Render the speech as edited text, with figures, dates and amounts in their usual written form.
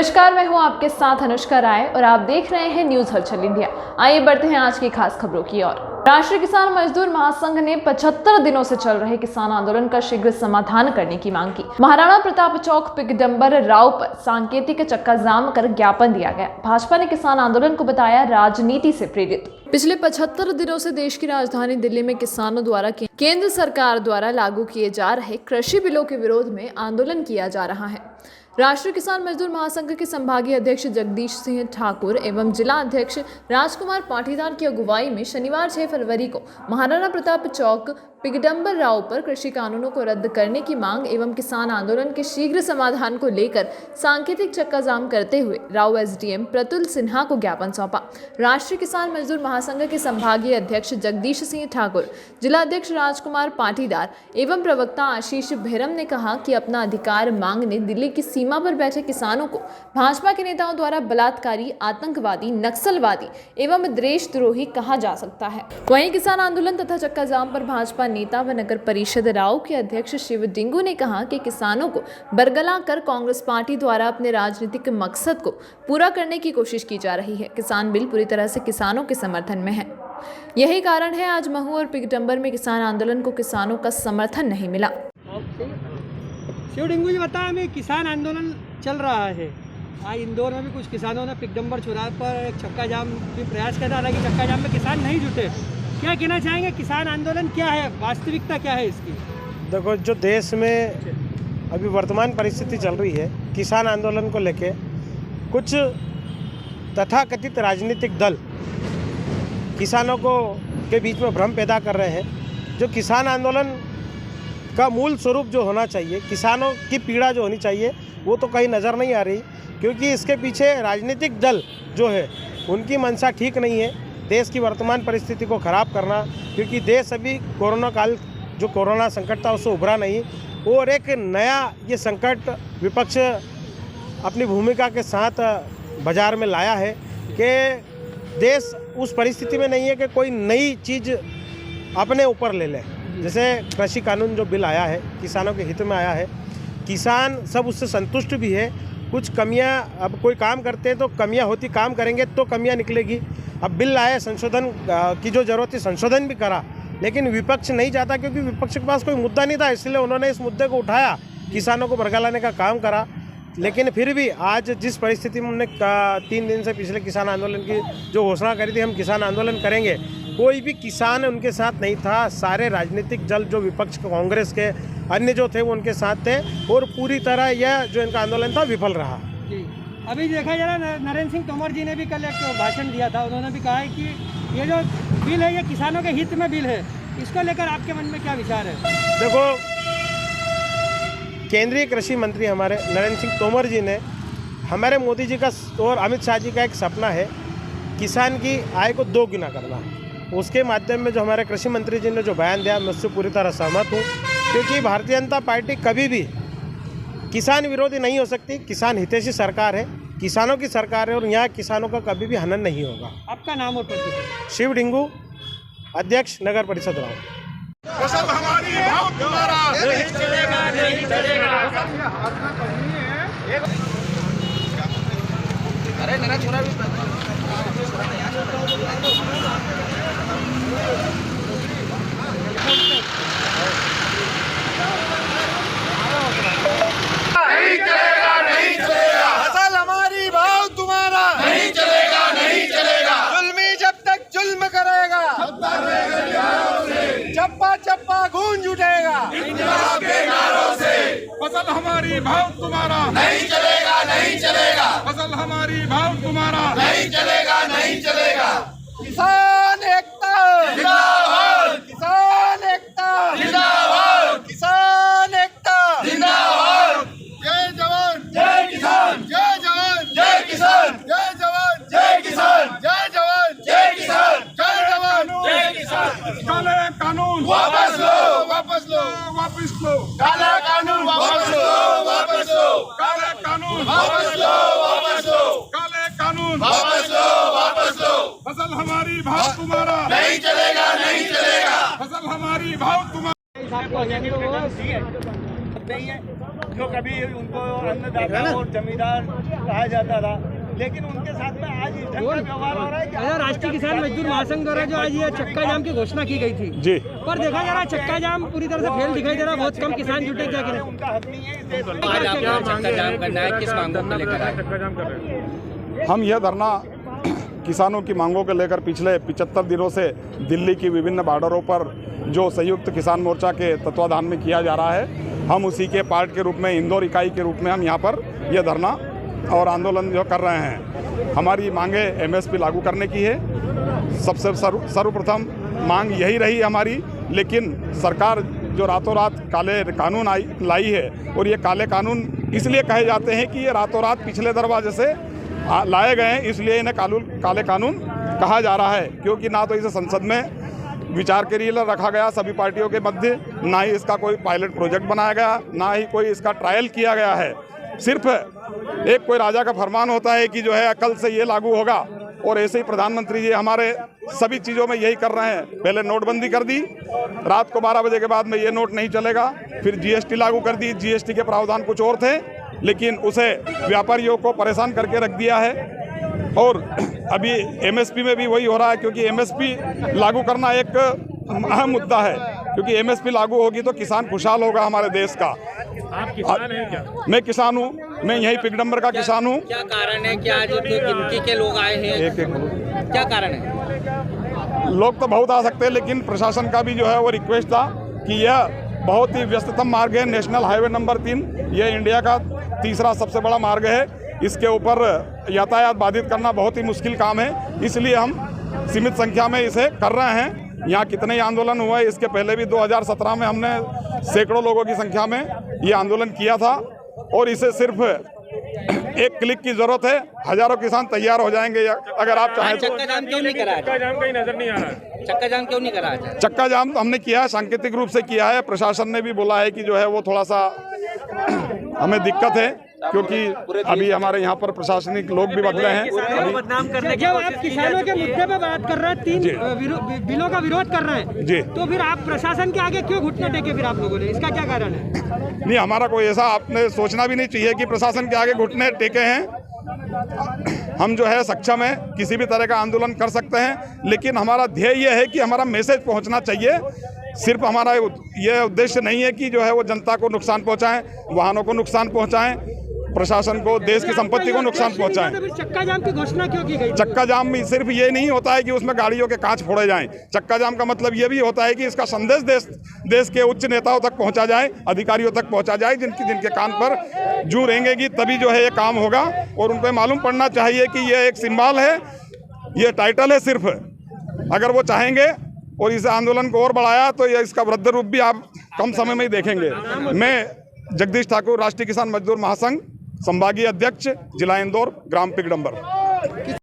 नमस्कार, मैं हूं आपके साथ अनुष्का राय और आप देख रहे हैं न्यूज हलचल इंडिया। आइए बढ़ते हैं आज की खास खबरों की ओर। राष्ट्रीय किसान मजदूर महासंघ ने 75 दिनों से चल रहे किसान आंदोलन का शीघ्र समाधान करने की मांग की। महाराणा प्रताप चौक पिगडंबर राव पर सांकेतिक चक्का जाम कर ज्ञापन दिया गया। भाजपा ने किसान आंदोलन को बताया राजनीति से प्रेरित। पिछले 75 दिनों से देश की राजधानी दिल्ली में किसानों द्वारा केंद्र सरकार द्वारा लागू किए जा रहे कृषि बिलों के विरोध में आंदोलन किया जा रहा है। राष्ट्रीय किसान मजदूर महासंघ के संभागीय अध्यक्ष जगदीश सिंह ठाकुर एवं जिला अध्यक्ष राजकुमार पाटीदार की अगुवाई में शनिवार 6 फरवरी को महाराणा प्रताप चौक पिगडंबर राव पर कृषि कानूनों को रद्द करने की मांग एवं किसान आंदोलन के शीघ्र समाधान को लेकर सांकेतिक चक्का जाम करते हुए राव एसडीएम प्रतुल सिन्हा को ज्ञापन सौंपा। राष्ट्रीय किसान मजदूर महासंघ के संभागीय अध्यक्ष जगदीश सिंह ठाकुर, जिला अध्यक्ष राजकुमार पाटीदार एवं प्रवक्ता आशीष भेरम ने कहा कि अपना अधिकार मांगने दिल्ली की सीमा पर बैठे किसानों को भाजपा के नेताओं द्वारा बलात्कारी, आतंकवादी, नक्सलवादी एवं देशद्रोही कहा जा सकता है। वहीं किसान आंदोलन तथा चक्का जाम पर भाजपा नेता व नगर परिषद राव के अध्यक्ष शिव डिंगू ने कहा कि किसानों को बरगला कर कांग्रेस पार्टी द्वारा अपने राजनीतिक मकसद को पूरा करने की कोशिश की जा रही है। किसान बिल पूरी तरह से किसानों के समर्थन में है। यही कारण है आज महू और पिगडंबर में किसान आंदोलन को किसानों का समर्थन नहीं मिला। शिव डिंगू जी बताया, हमें किसान आंदोलन चल रहा है। आज इंदौर में भी कुछ किसानों ने पिगडंबर चौराहे पर एक चक्का जाम की प्रयास किया था, हालांकि चक्का जाम में किसान नहीं जुटे। क्या कहना चाहेंगे, किसान आंदोलन क्या है, वास्तविकता क्या है इसकी? देखो, जो देश में अभी वर्तमान परिस्थिति चल रही है, किसान आंदोलन को लेके कुछ तथाकथित राजनीतिक दल किसानों को के बीच में भ्रम पैदा कर रहे हैं। जो किसान आंदोलन का मूल स्वरूप जो होना चाहिए, किसानों की पीड़ा जो होनी चाहिए, वो तो कहीं नज़र नहीं आ रही, क्योंकि इसके पीछे राजनीतिक दल जो है उनकी मंशा ठीक नहीं है देश की वर्तमान परिस्थिति को ख़राब करना, क्योंकि देश अभी कोरोना काल, जो कोरोना संकट था उससे उभरा नहीं, और एक नया ये संकट विपक्ष अपनी भूमिका के साथ बाजार में लाया है कि देश उस परिस्थिति में नहीं है कि कोई नई चीज़ अपने ऊपर ले ले। जैसे कृषि कानून जो बिल आया है, किसानों के हित में आया है, किसान सब उससे संतुष्ट भी है। कुछ कमियां, अब कोई काम करते हैं तो कमियां होती, काम करेंगे तो कमियां निकलेगी। अब बिल आए, संशोधन की जो ज़रूरत थी संशोधन भी करा, लेकिन विपक्ष नहीं चाहता, क्योंकि विपक्ष के पास कोई मुद्दा नहीं था, इसलिए उन्होंने इस मुद्दे को उठाया, किसानों को बरगलाने का काम करा। लेकिन फिर भी आज जिस परिस्थिति में हमने 3 दिन से पिछले किसान आंदोलन की जो घोषणा करी थी, हम किसान आंदोलन करेंगे, कोई भी किसान उनके साथ नहीं था। सारे राजनीतिक दल जो विपक्ष कांग्रेस के अन्य जो थे वो उनके साथ थे, और पूरी तरह यह जो इनका आंदोलन था विफल रहा। अभी देखा जा रहा है, नरेंद्र सिंह तोमर जी ने भी कल एक भाषण दिया था, उन्होंने भी कहा है कि ये जो बिल है ये किसानों के हित में बिल है। इसको लेकर आपके मन में क्या विचार है? देखो, केंद्रीय कृषि मंत्री हमारे नरेंद्र सिंह तोमर जी ने, हमारे मोदी जी का और अमित शाह जी का एक सपना है किसान की आय को 2 गुना करना। उसके माध्यम में जो हमारे कृषि मंत्री जी ने जो बयान दिया, मैं उससे पूरी तरह सहमत हूँ, क्योंकि भारतीय जनता पार्टी कभी भी किसान विरोधी नहीं हो सकती। किसान हितैषी सरकार है, किसानों की सरकार है, और यहाँ किसानों का कभी भी हनन नहीं होगा। आपका नाम और पद? शिव डिंगू, अध्यक्ष नगर परिषद राव। फसल हमारी, भाव तुम्हारा, नहीं चलेगा, नहीं चलेगा। अरे नया छोरा भी नहीं चलेगा, नहीं चलेगा। फसल हमारी, भाव तुम्हारा, नहीं चलेगा, नहीं चलेगा। जुल्मी जब तक जुल्म करेगा, चप्पा चप्पा गूंज उठेगा इंकलाब के नारों से। फसल हमारी, भाव तुम्हारा, नहीं चलेगा, नहीं चलेगा। फसल हमारी, भाव तुम्हारा, नहीं चलेगा, नहीं चलेगा। किसान एकता जिंदाबाद, किसान एकता जिंदाबाद, किसान एकता जिंदाबाद। जय जवान जय किसान, जय जवान जय किसान, जय जवान जय किसान, जय जवान जय किसान, जय जवान जय किसान। काले कानून वापस लो, वापस लो, वापस लो। काला कानून वापस लो, वापस लो। काला कानून वापस लो, वापस लो। काले कानून वापस लो, वापस लो। फसल हमारी, भाव तुम्हारा, नहीं चलेगा, नहीं चलेगा। फसल हमारी, भाव तुम्हारा। नहीं है, जो कभी उनको अन्नदाता और जमींदार कहा जाता था, लेकिन उनके साथ में आज इस ढंग का व्यवहार हो रहा है कि राष्ट्रीय किसान मजदूर महासंघ द्वारा जो आज ये चक्का जाम की घोषणा की गई थी जी, पर देखा जा रहा है चक्का जाम पूरी तरह से फेल दिखाई दे रहा है, बहुत कम किसान जुटे, क्या करें? उनका हक नहीं है इस देश में। आज आपको चक्का जाम करना है, किस मांगों को लेकर आए? हम यह धरना किसानों की मांगों को लेकर पिछले 75 दिनों से दिल्ली की विभिन्न बॉर्डरों पर जो संयुक्त किसान मोर्चा के तत्वाधान में किया जा रहा है, हम उसी के पार्ट के रूप में, इंदौर इकाई के रूप में हम यहाँ पर यह धरना और आंदोलन जो कर रहे हैं। हमारी मांगे एमएसपी लागू करने की है। सबसे सर्वप्रथम मांग यही रही हमारी, लेकिन सरकार जो रातों रात काले कानून लाई है, और ये काले कानून इसलिए कहे जाते हैं कि ये रातों रात पिछले दरवाजे से लाए गए हैं, इसलिए इन्हें काले कानून कहा जा रहा है, क्योंकि ना तो इसे संसद में विचार के लिए रखा गया सभी पार्टियों के मध्य, ना ही इसका कोई पायलट प्रोजेक्ट बनाया गया, ना ही कोई इसका ट्रायल किया गया है। सिर्फ एक कोई राजा का फरमान होता है कि जो है कल से ये लागू होगा, और ऐसे ही प्रधानमंत्री जी हमारे सभी चीज़ों में यही कर रहे हैं। पहले नोटबंदी कर दी, रात को 12 बजे के बाद में ये नोट नहीं चलेगा, फिर जीएसटी लागू कर दी। जीएसटी के प्रावधान कुछ और थे, लेकिन उसे व्यापारियों को परेशान करके रख दिया है। और अभी एमएसपी में भी वही हो रहा है, क्योंकि एमएसपी लागू करना एक अहम मुद्दा है, क्योंकि एमएसपी लागू होगी तो किसान खुशहाल होगा हमारे देश का। आप किसान हैं क्या? मैं किसान हूँ, मैं यही पिगडम्बर का किसान हूँ। क्या कारण है कि आज इतनी गिनती के लोग आए हैं? क्या कारण है? लोग तो बहुत आ सकते हैं, लेकिन प्रशासन का भी जो है वो रिक्वेस्ट था कि यह बहुत ही व्यस्ततम मार्ग है, नेशनल हाईवे नंबर 3, यह इंडिया का तीसरा सबसे बड़ा मार्ग है। इसके ऊपर यातायात बाधित करना बहुत ही मुश्किल काम है, इसलिए हम सीमित संख्या में इसे कर रहे हैं। यहाँ कितने ही आंदोलन हुए, इसके पहले भी 2017 में हमने सैकड़ों लोगों की संख्या में ये आंदोलन किया था, और इसे सिर्फ एक क्लिक की जरूरत है, हजारों किसान तैयार हो जाएंगे अगर आप चाहें तो। चक्का जाम क्यों नहीं करा? चक्का जाम कहीं नजर नहीं आ रहा है। चक्का जाम क्यों नहीं करा? चक्का जाम तो हमने किया है, सांकेतिक रूप से किया है। प्रशासन ने भी बोला है कि जो है वो थोड़ा सा हमें दिक्कत है, क्योंकि अभी हमारे यहाँ पर प्रशासनिक लोग भी बदले हैं। जब आप किसानों के मुद्दे पे बात कर रहे हैं, 3 बिलों का विरोध कर रहे हैं जी, तो फिर आप प्रशासन के आगे क्यों घुटने टेके? फिर आप लोगों ने इसका क्या कारण है? नहीं, हमारा कोई ऐसा आपने सोचना भी नहीं चाहिए कि प्रशासन के आगे घुटने टेके हैं। हम जो है सक्षम है, किसी भी तरह का आंदोलन कर सकते हैं, लेकिन हमारा ध्येय यह है कि हमारा मैसेज पहुंचना चाहिए। सिर्फ हमारा ये उद्देश्य नहीं है कि जो है वो जनता को नुकसान पहुंचाएं, वाहनों को नुकसान पहुंचाएं, प्रशासन को, देश की संपत्ति को नुकसान पहुंचाएं। तो फिर चक्का जाम की घोषणा क्यों की गई? चक्का जाम में सिर्फ ये नहीं होता है कि उसमें गाड़ियों के कांच फोड़े जाएं। चक्का जाम का मतलब ये भी होता है कि इसका संदेश देश के उच्च नेताओं तक पहुंचा जाए, अधिकारियों तक पहुंचा जाए, जिनके कान पर जू रेंगेगी तभी जो है ये काम होगा। और उनको मालूम पड़ना चाहिए कि ये एक सिंबल है, ये टाइटल है सिर्फ। अगर वो चाहेंगे और इस आंदोलन को और बढ़ाया तो ये इसका वृद्ध रूप भी आप कम समय में ही देखेंगे। मैं जगदीश ठाकुर, राष्ट्रीय किसान मजदूर महासंघ, संभागीय अध्यक्ष, जिला इंदौर, ग्राम पिगडम्बर।